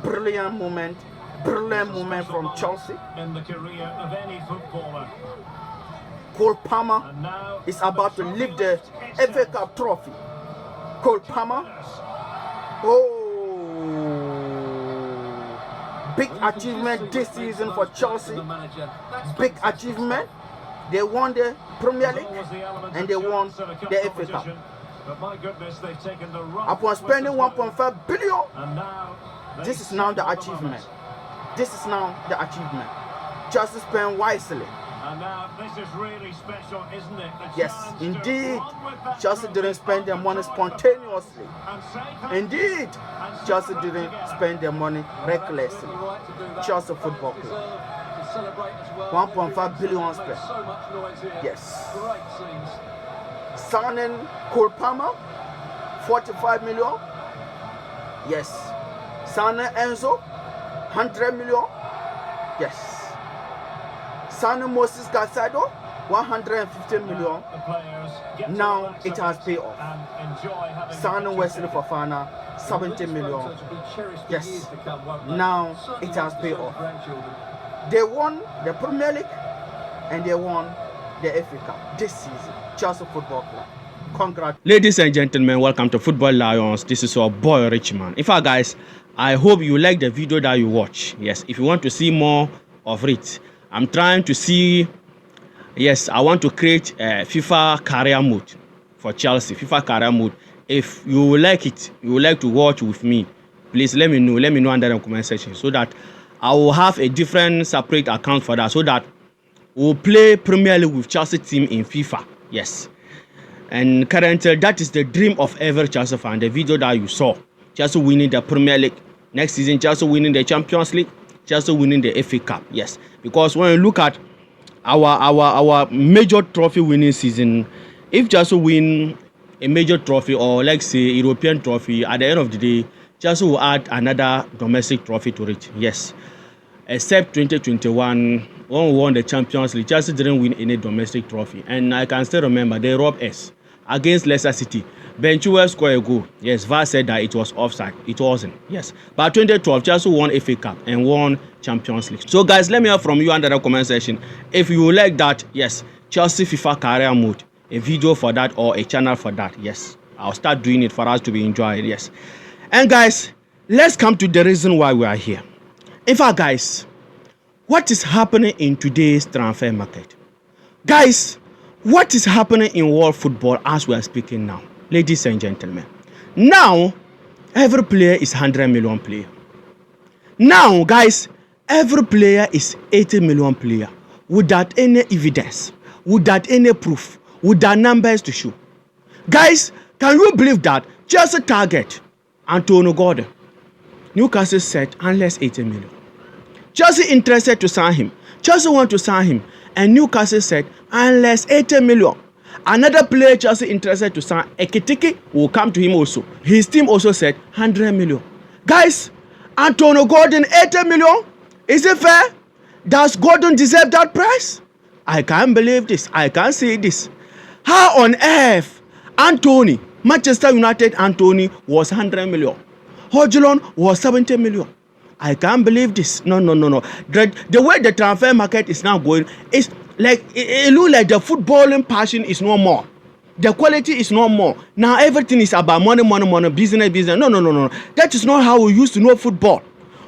brilliant moment from Chelsea. In the career of any footballer. Cole Palmer is about to lift the FA Cup trophy. Cole Palmer. Oh, big achievement this season for Chelsea. Big achievement. They won the Premier League and they won the FA Cup. Upon spending 1.5 billion, this is now the achievement. This is now the achievement. Chelsea spent wisely. And now this is really special, isn't it? Yes, indeed. Chelsea didn't spend their money spontaneously. Indeed, Chelsea didn't spend their money recklessly. Chelsea Football Club. 1.5 billion spent. Yes. Signing Cole Palmer, 45 million. Yes. Signing Enzo, 100 million. Yes. Signing Moses Casado, 150 million. Now it has paid off. Signing Wesley Fofana, 70 million. Yes. Now it has paid off. They won the Premier League and they won the FA Cup this season. Chelsea Football Club. Congrats. Ladies and gentlemen, welcome to Football Lions. This is your boy Richman. In fact, guys, I hope you like the video that you watch. Yes, if you want to see more of it, I'm trying to see. Yes, I want to create a FIFA career mode for Chelsea. FIFA career mode. If you like it, you would like to watch with me, please let me know. Let me know under the comment section so that I will have a different separate account for that, so that we'll play Premier League with Chelsea team in FIFA. Yes. And currently, that is the dream of every Chelsea fan. The video that you saw, Chelsea winning the Premier League next season, Chelsea winning the Champions League, Chelsea winning the FA Cup. Yes, because when you look at our major trophy winning season, if Chelsea win a major trophy or like say European trophy, at the end of the day, Chelsea will add another domestic trophy to it. Yes, except 2021 when we won the Champions League, Chelsea didn't win any domestic trophy, and I can still remember they robbed us against Leicester City. Ben Chilwell scored a goal. Yes, VAR said that it was offside. It wasn't. Yes, but 2012 Chelsea won FA Cup and won Champions League. So guys, let me hear from you under the comment section if you like that. Yes, Chelsea FIFA career mode, a video for that or a channel for that. Yes, I'll start doing it for us to be enjoying. Yes, and guys, let's come to the reason why we are here. In fact, guys, what is happening in today's transfer market? Guys, what is happening in world football as we are speaking now? Ladies and gentlemen, now every player is 100 million player. Now, guys, every player is 80 million player without any evidence, without any proof, without numbers to show. Guys, can you believe that Chelsea target Antonio Gordon? Newcastle said unless 80 million. Chelsea interested to sign him. Chelsea want to sign him, and Newcastle said unless 80 million. Another player Chelsea interested to sign, Ekitike, will come to him also. His team also said 100 million. Guys, Antonio Gordon 80 million? Is it fair? Does Gordon deserve that price? I can't believe this. I can't see this. How on earth Anthony, Manchester United Anthony was 100 million. Hodgson was 70 million. I can't believe this. No. The way the transfer market is now going is like it looks like the footballing passion is no more. The quality is no more. Now everything is about money, business. No. That is not how we used to know football.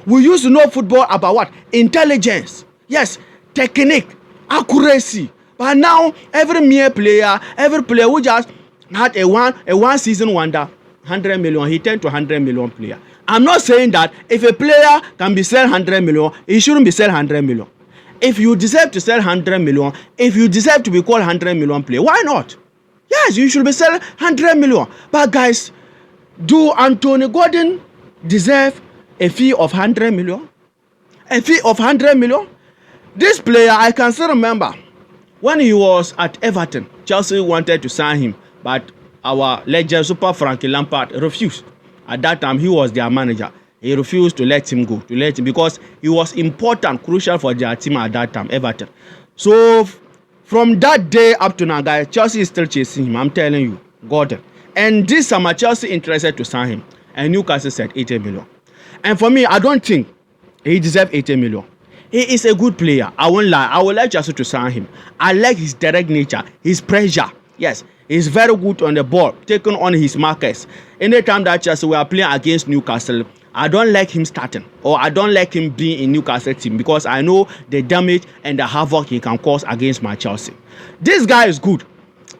We used to know football about what? Intelligence. Yes, technique, accuracy. But now every player who just had a one season wonder, 100 million, he turned to 100 million player. I'm not saying that if a player can be sell 100 million, he shouldn't be sell 100 million. If you deserve to sell 100 million, if you deserve to be called 100 million player, why not? Yes, you should be selling 100 million. But guys, do Anthony Gordon deserve a fee of 100 million? A fee of 100 million? This player, I can still remember when he was at Everton, Chelsea wanted to sign him, but our legend Super Frankie Lampard refused. At that time, he was their manager. He refused to let him go, because he was important, crucial for their team at that time, Everton. So from that day up to now, guys, Chelsea is still chasing him. I'm telling you, Gordon. And this summer, Chelsea interested to sign him, and Newcastle said 80 million. And for me, I don't think he deserves 80 million. He is a good player. I won't lie. I would like Chelsea to sign him. I like his direct nature, his pressure. Yes, he's very good on the ball, taking on his markers. Anytime that Chelsea were playing against Newcastle, I don't like him starting, or I don't like him being in Newcastle team, because I know the damage and the havoc he can cause against my Chelsea. This guy is good,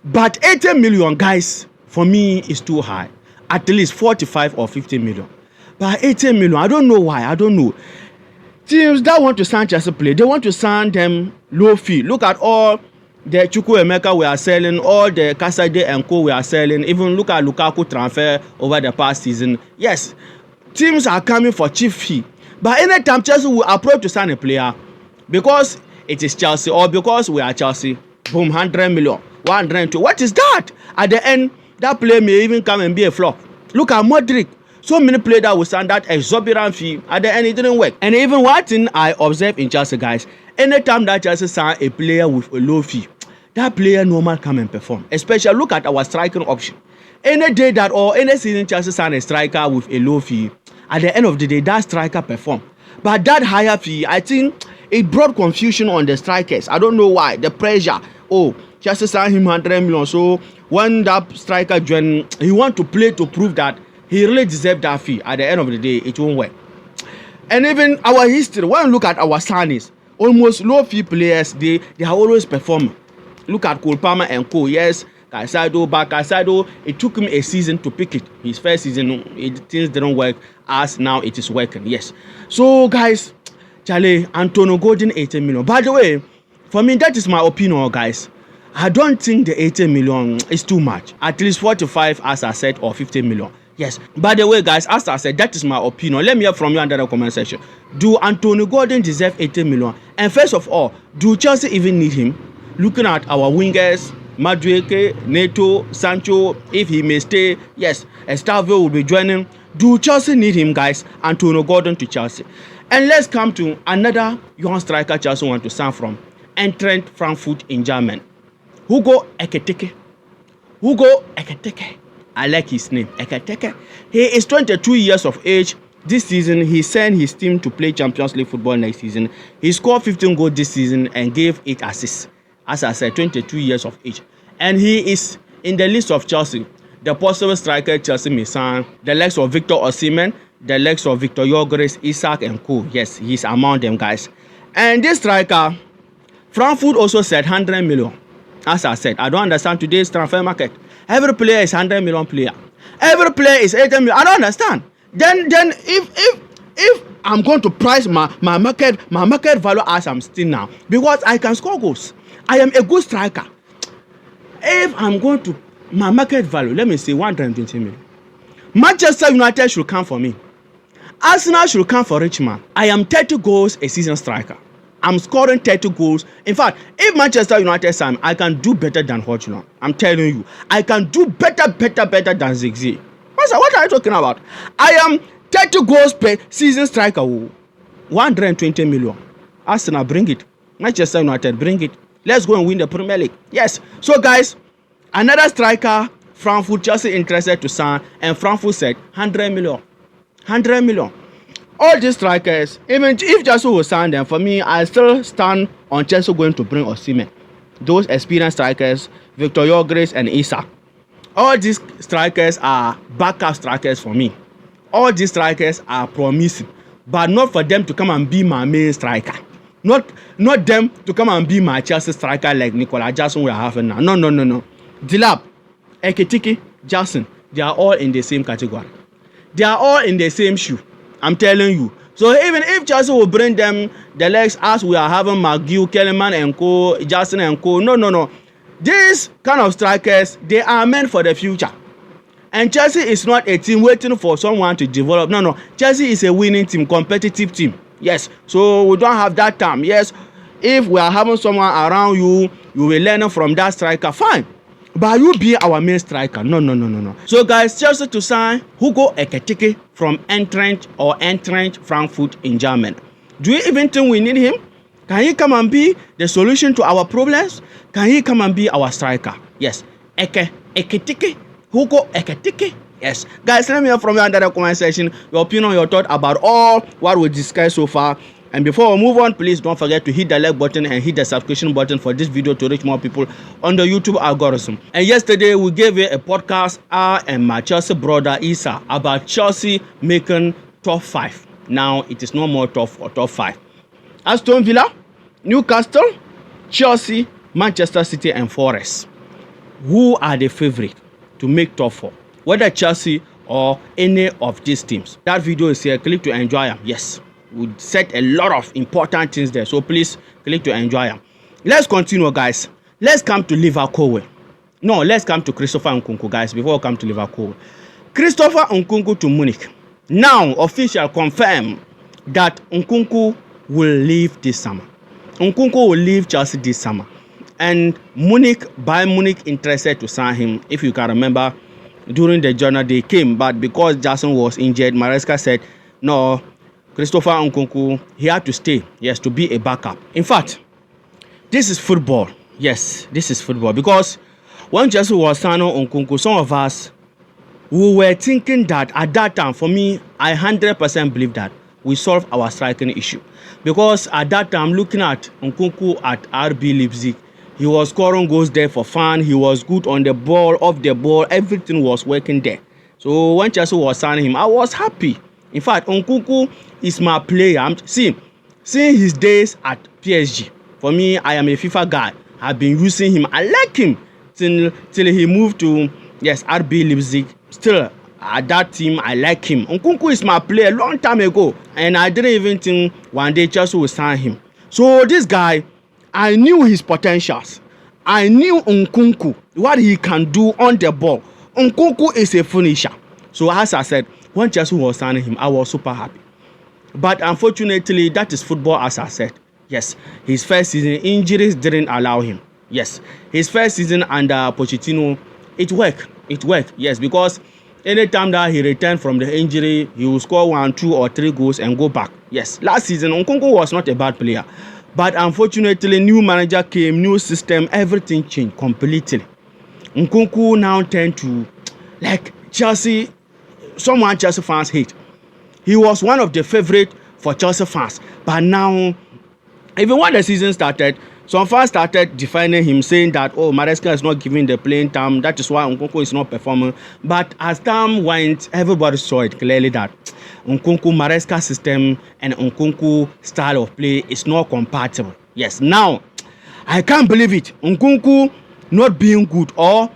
but 80 million, guys, for me is too high. At least 45 or 50 million. But 80 million, I don't know why. I don't know. Teams that want to sign Chelsea play, they want to sign them low fee. Look at all the Chukwuemeka we are selling, all the Kasade and Co we are selling. Even look at Lukaku transfer over the past season. Yes, teams are coming for cheap fee. But anytime Chelsea will approach to sign a player, because it is Chelsea or because we are Chelsea, boom, 100 million, 102. What is that? At the end, that player may even come and be a flop. Look at Modric. So many players that will stand that exorbitant fee. At the end, it didn't work. And even one thing I observe in Chelsea, guys, anytime that Chelsea sign a player with a low fee, that player normal come and perform. Especially look at our striking option. Any day that or any season Chelsea sign a striker with a low fee, at the end of the day, that striker perform. But that higher fee, I think it brought confusion on the strikers. I don't know why. The pressure. Oh, Chelsea signed him 100 million. So when that striker joined, he want to play to prove that he really deserved that fee. At the end of the day, it won't work. And even our history, when you look at our signings, almost low fee players, they are always performing. Look at Cole Palmer and Co. Yes, Caicedo, but Caicedo, it took him a season to pick it. His first season, things didn't work, as now it is working. Yes. So, guys, Charlie, Antonio Gordon, 80 million. By the way, for me, that is my opinion, guys. I don't think the 80 million is too much. At least 45, as I said, or 50 million. Yes. By the way, guys, as I said, that is my opinion. Let me hear from you under the comment section. Do Antonio Gordon deserve 80 million? And first of all, do Chelsea even need him? Looking at our wingers, Madueke, Neto, Sancho, if he may stay, yes, Estavo will be joining. Do Chelsea need him, guys? Antonio Gordon to Chelsea. And let's come to another young striker Chelsea want to sign from. Eintracht Frankfurt in Germany. Hugo Ekitike. Hugo Ekitike. I like his name, Ekitike. He is 22 years of age. This season, he sent his team to play Champions League football next season. He scored 15 goals this season and gave 8 assists. As I said, 22 years of age. And he is in the list of Chelsea. The possible striker Chelsea may sign, the likes of Victor Osimhen, the likes of Victor Gyökeres, Isak and Co. Yes, he's among them, guys. And this striker, Frankfurt also said 100 million. As I said, I don't understand today's transfer market. Every player is 100 million player. Every player is 80 million. I don't understand. Then if I'm going to price my market value as I'm still now, because I can score goals. I am a good striker. If I'm going to my market value, let me say 120 million. Manchester United should come for me. Arsenal should come for Richmond. I am 30 goals a season striker. I'm scoring 30 goals. In fact, if Manchester United sign, I can do better than Hojlund. I'm telling you, I can do better than Ziggy. What are you talking about? I am 30 goals per season striker. 120 million. Arsenal, bring it. Manchester United, bring it. Let's go and win the Premier League. Yes. So, guys, another striker, Frankfurt, Chelsea interested to sign, and Frankfurt said 100 million. 100 million. All these strikers, even if Chelsea will sign them, for me, I still stand on Chelsea going to bring Osimhen. Those experienced strikers, Victor Gyökeres and Isak. All these strikers are backup strikers for me. All these strikers are promising, but not for them to come and be my main striker. Not them to come and be my Chelsea striker like Nicola Jackson we are having now. No. Dilap, Ekitike, Jackson, they are all in the same category. They are all in the same shoe. I'm telling you. So even if Chelsea will bring them the legs as we are having McGill, Kellerman and Co, Jackson and Co. No. These kind of strikers, they are meant for the future. And Chelsea is not a team waiting for someone to develop. No. Chelsea is a winning team, competitive team. Yes. So we don't have that time. Yes. If we are having someone around you, you will learn from that striker. Fine. But you be our main striker. No. So guys, Chelsea to sign Hugo Ekitike from Eintracht Frankfurt in Germany. Do you even think we need him? Can he come and be the solution to our problems? Can he come and be our striker? Yes. Ekitike, Hugo Ekitike Yes, guys, let me hear from you under the comment section your opinion, your thought about all what we discussed so far. And before we move on, please don't forget to hit the like button and hit the subscription button for this video to reach more people on the YouTube algorithm. And yesterday we gave you a podcast, and my Chelsea brother Isa, about Chelsea making top 5. Now it is no more top 4, top 5. Aston Villa, Newcastle, Chelsea, Manchester City, and Forest. Who are the favorite to make top 4? Whether Chelsea or any of these teams. That video is here. Click to enjoy them. Yes, we set a lot of important things there, so please click to enjoy them. Let's continue, guys. Let's come to Levi Colwill. No, let's come to Christopher Nkunku, guys, before we come to Levi Colwill. Christopher Nkunku to Munich. Now official confirm that Nkunku will leave this summer. Nkunku will leave Chelsea this summer, and Bayern Munich interested to sign him. If you can remember, during the journey they came, but because Jackson was injured, Maresca said no, Christopher Nkunku, he had to stay, yes, to be a backup. In fact, this is football. Yes, this is football, because when Chelsea was signing Nkunku, some of us, we were thinking that at that time, for me, I 100% believe that we solved our striking issue, because at that time, looking at Nkunku at RB Leipzig, he was scoring goals there for fun. He was good on the ball, off the ball. Everything was working there. So when Chelsea was signing him, I was happy. In fact, Nkunku is my player. Seeing his days at PSG. For me, I am a FIFA guy. I've been using him. I like him till he moved to, yes, RB Leipzig. Still, at that team, I like him. Nkunku is my player a long time ago. And I didn't even think one day Chelsea would sign him. So this guy, I knew his potentials. I knew Nkunku, what he can do on the ball. Nkunku is a finisher. So as I said, when Chelsea was signing him, I was super happy. But unfortunately, that is football, as I said. Yes, his first season, injuries didn't allow him. Yes, his first season under Pochettino, it worked. It worked, yes, because anytime that he returned from the injury, he will score 1, 2, or 3 goals and go back. Yes, last season, Nkunku was not a bad player. But unfortunately, new manager came, new system, everything changed completely. Nkunku now turned to, like, Chelsea, someone Chelsea fans hate. He was one of the favorite for Chelsea fans. But now, even when the season started, some fans started defining him, saying that, oh, Maresca is not giving the playing time. That is why Nkunku is not performing. But as time went, everybody saw it clearly that Nkunku Maresca system and Nkunku style of play is not compatible. Yes, now, I can't believe it. Nkunku not being good, or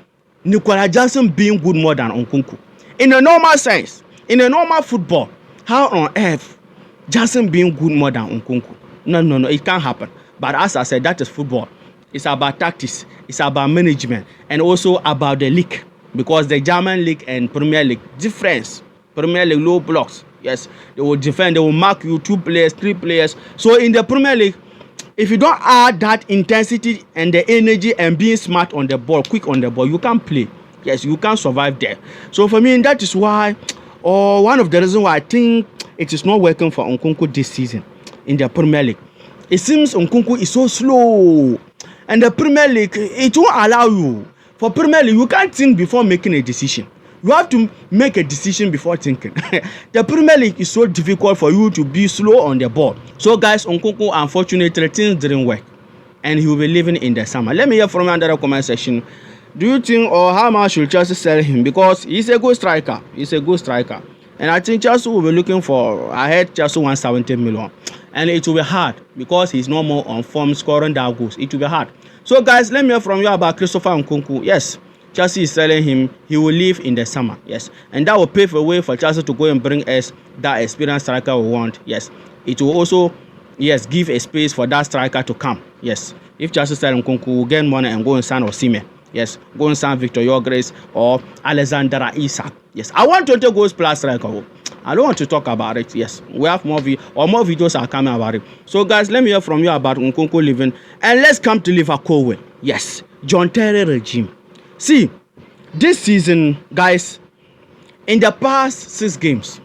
Nicola Jackson being good more than Nkunku. In a normal sense, in a normal football, how on earth Jackson being good more than Nkunku? No, it can't happen. But as I said, that is football. It's about tactics. It's about management. And also about the league. Because the German league and Premier League, difference. Premier League, low blocks. Yes, they will defend. They will mark you 2 players, 3 players. So in the Premier League, if you don't add that intensity and the energy and being smart on the ball, quick on the ball, you can't play. Yes, you can't survive there. So for me, that is why, or one of the reasons why I think it is not working for Nkunku this season in the Premier League. It seems Nkunku is so slow. And the Premier League, it won't allow you. For Premier League, you can't think before making a decision. You have to make a decision before thinking. The Premier League is so difficult for you to be slow on the ball. So guys, Nkunku, unfortunately, things didn't work. And he will be leaving in the summer. Let me hear from you under the comment section. Do you think, or how much should Chelsea sell him? Because he's a good striker. He's a good striker. And I think Chelsea will be looking for, I heard Chelsea 170 million. And it will be hard because he's no more on form scoring that goals. It will be hard. So guys, let me hear from you about Christopher Nkunku. Yes, Chelsea is selling him. He will leave in the summer. Yes, and that will pave a way for Chelsea to go and bring us that experienced striker we want. Yes, it will also, yes, give a space for that striker to come. Yes, if Chelsea sell Nkunku, we'll get money and go and sign Osimhen. Yes, go and sign Victor Gyökeres or Alexander Isak. Yes, I want 20 goals plus striker. I don't want to talk about it. Yes, we have more videos are coming about it. So guys, let me hear from you about Nkunku leaving. And let's come to Levi Colwill. Yes, John Terry regime. See, this season, guys, in the past 6 games,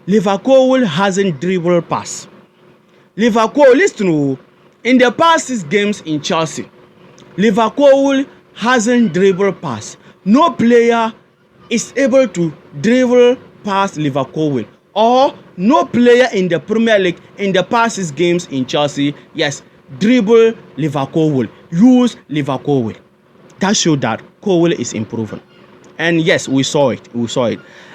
Levi Colwill hasn't dribbled pass. Levi Colwill, listen to, in the past 6 games in Chelsea, Levi Colwill hasn't dribbled pass. No player is able to dribble past Levi Colwill, or no player in the Premier League in the past 6 games in Chelsea, yes, dribble Levi Colwill, use Levi Colwill. That showed that Colwill is improving. And yes, we saw it.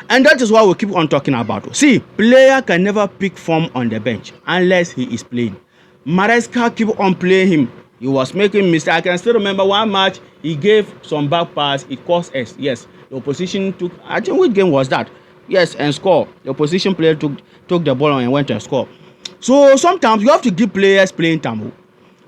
And that is why we keep on talking about it. See, player can never pick form on the bench unless he is playing. Maresca keep on playing him. He was making mistakes. I can still remember one match, he gave some back pass, it cost us. Yes, the opposition took, I think which game was that? Yes, and score. The opposition player took the ball and went and score. So sometimes you have to give players playing time.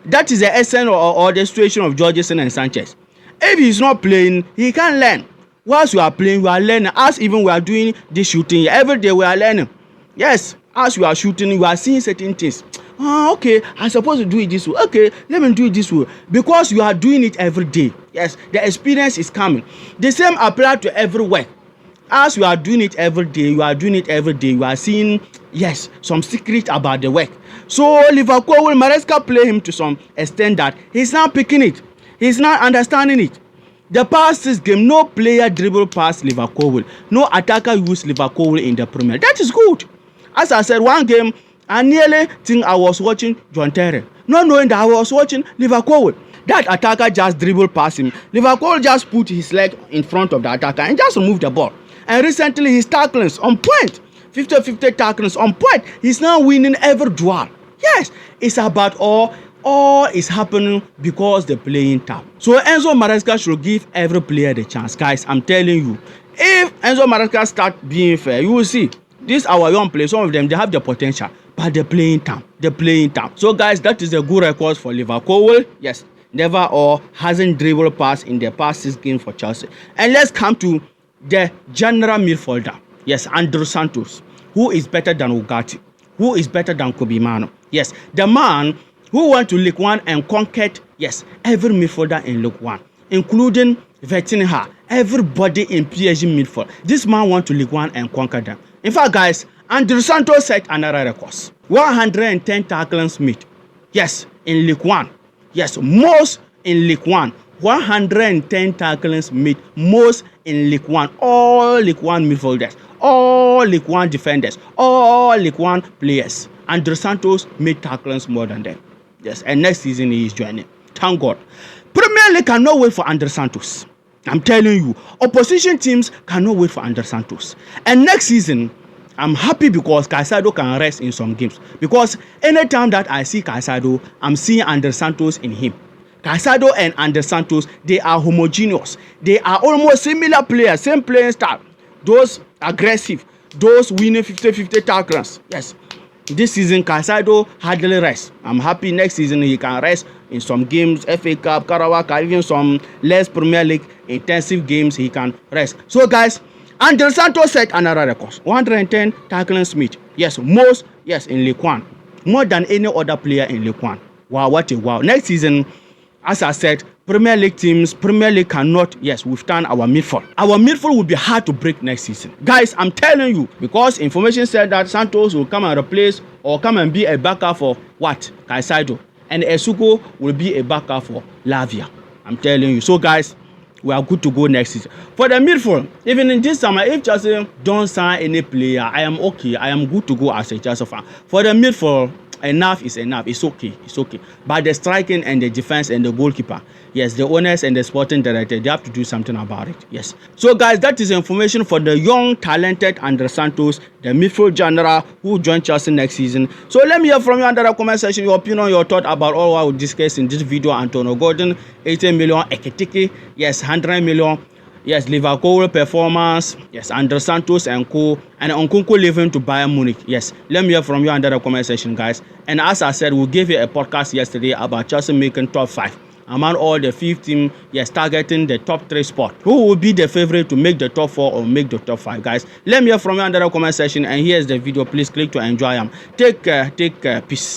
That is the essence or the situation of Jorgensen and Sanchez. If he's not playing, he can't learn. Whilst you are playing, you are learning. As even we are doing this shooting, every day we are learning. Yes, as you are shooting, you are seeing certain things. Okay, I'm supposed to do it this way. Okay, let me do it this way. Because you are doing it every day. Yes, the experience is coming. The same applies to every work. As you are doing it every day, you are seeing, yes, some secret about the work. So Liverpool will Maresca play him to some extent that he's not picking it. He's not understanding it. The past 6 games, no player dribble past Levi Colwill. No attacker used Levi Colwill in the Premier. That is good. As I said, one game, I nearly think I was watching John Terry, not knowing that I was watching Levi Colwill. That attacker just dribbled past him. Levi Colwill just put his leg in front of the attacker and just removed the ball. And recently, his tacklings on point. 50-50 tacklings on point. He's now winning every duel. Yes, it's about all is happening because the playing time. So Enzo Maresca should give every player the chance. Guys, I'm telling you, if Enzo Maresca start being fair, you will see these our young players, some of them, they have the potential, but the playing time. So guys, that is a good record for Levi Colwill. Yes, never or hasn't dribbled pass in the past 6 games for Chelsea. And let's come to the general midfielder. Yes, Andrey Santos, who is better than Ugarte, who is better than Kobe Mano. Yes, the man who went to League One and conquered, yes, every midfielder in League One, including Vitinha, everybody in PSG midfield. This man went to League One and conquered them. In fact, guys, Andrey Santos set another record. 110 tackles made. Yes, in League One. Yes, most in League One. 110 tackles made, most in League One. All League One midfielders, all League One defenders, all League One players. Andrey Santos made tackles more than them. Yes, and next season he is joining. Thank God. Premier League cannot wait for Andrey Santos. I'm telling you, opposition teams cannot wait for Andrey Santos. And next season, I'm happy because Caicedo can rest in some games. Because anytime that I see Caicedo, I'm seeing Andrey Santos in him. Caicedo and Andrey Santos, they are homogeneous. They are almost similar players, same playing style. Those aggressive, those winning 50-50 tackles. Yes. This season, Caicedo hardly rest. I'm happy next season he can rest in some games, FA Cup, Carabao Cup, even some less Premier League intensive games, he can rest. So guys, Andrey Santos set another record. 110 tackles made. Yes, most, yes, in League One. More than any other player in League One. Wow, what a wow. Next season, as I said, Premier League teams, Premier League cannot, yes, withstand our midfield. Our midfield will be hard to break next season. Guys, I'm telling you, because information said that Santos will come and replace or come and be a backup for what? Caicedo. And Esuko will be a backup for Lavia. I'm telling you. So guys, we are good to go next season. For the midfield, even in this summer, if Chelsea don't sign any player, I am okay. I am good to go as a Chelsea fan. For the midfield, enough is enough. It's okay. But the striking and the defense and the goalkeeper, yes, the owners and the sporting director, they have to do something about it. Yes. So guys, that is information for the young, talented Andrey Santos, the midfield general who joined Chelsea next season. So let me hear from you under the comment section, your opinion, your thought about all what we discussed in this video. Antonio Gordon, 80 million, Ekitike, yes, 100 million. Yes, Levi Colwill performance. Yes, Andrey Santos and co. And Nkunku leaving to Bayern Munich. Yes, let me hear from you under the comment section, guys. And as I said, we gave you a podcast yesterday about Chelsea making top 5. Among all the 5 teams, yes, targeting the top 3 spot. Who will be the favorite to make the top 4 or make the top 5, guys? Let me hear from you under the comment section. And here's the video. Please click to enjoy them. Take care. Peace.